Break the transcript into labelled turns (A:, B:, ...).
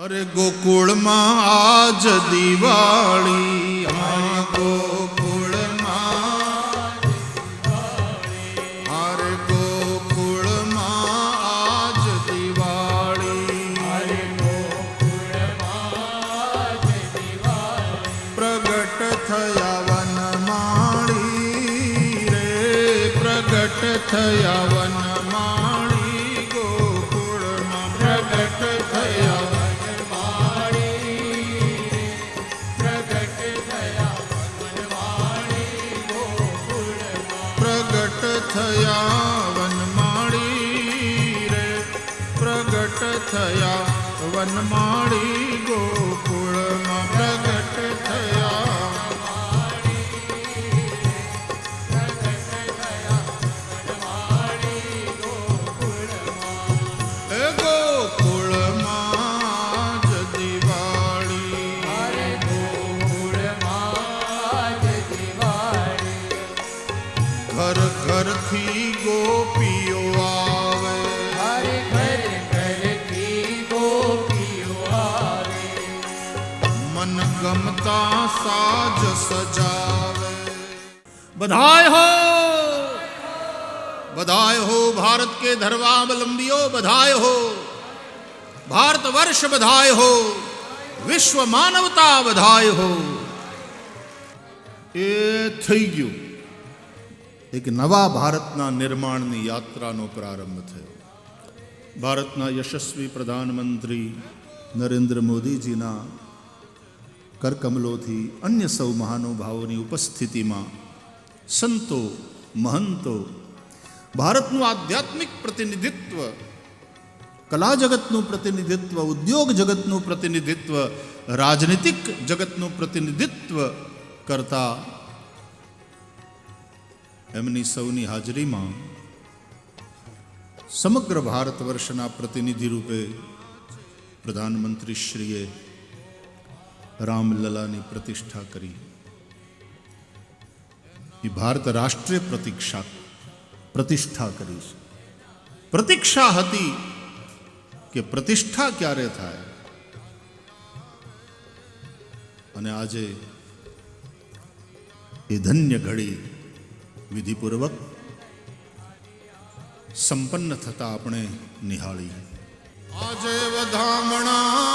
A: અરે ગોકુળમાં આજ દિવાળી, હા ગોકુળમાં, અરે ગોકુળમાં આજ દિવાળી,
B: અરે ગોકુળમાં આજ દિવાળી,
A: પ્રગટ થયા વનમાળી રે, પ્રગટ થયા વનમાળી, ગોકુળમાં પ્રગટ થયા થયા વનમાળી રે, પ્રગટ થયા વનમાળી, ગોકુળમાં પ્રગટ થયા, એ ગોકુળમાં જ દિવાળી,
B: અરે ગોકુળમાં આજ દિવાળી,
A: ઘર ઘરથી ગોપીઓ આવે,
B: અરે ઘર ઘરથી ગોપીઓ આવે,
A: મન ગમતા સાજ સજાવે. बधाई हो, बधाई हो भारत के धर्मावलंबियों, बधाई हो भारत वर्ष, बधाई हो विश्व मानवता, बधाई हो. એ થઈ ગયું એક નવા ભારતના નિર્માણની યાત્રાનો પ્રારંભ થયો. ભારતના યશસ્વી પ્રધાનમંત્રી નરેન્દ્ર મોદીજીના કરકમલોથી અન્ય સૌ મહાનુભાવોની ઉપસ્થિતિમાં સંતો, મહંતો, ભારતનું આધ્યાત્મિક પ્રતિનિધિત્વ, કલા જગતનું પ્રતિનિધિત્વ, ઉદ્યોગ જગતનું પ્રતિનિધિત્વ, રાજનીતિક જગતનું પ્રતિનિધિત્વ કરતા એમની સૌની હાજરીમાં સમગ્ર ભારત વર્ષના પ્રતિનિધિ રૂપે પ્રધાનમંત્રીશ્રીએ રામલલાની પ્રતિષ્ઠા કરી. એ ભારત રાષ્ટ્રે પ્રતિષ્ઠા કરી છે. પ્રતીક્ષા હતી કે પ્રતિષ્ઠા ક્યારે થાય, અને આજે એ ધન્ય ઘડી વિધિપૂર્વક સંપન્ન થતા આપણે નિહાળી. આજે વધામણા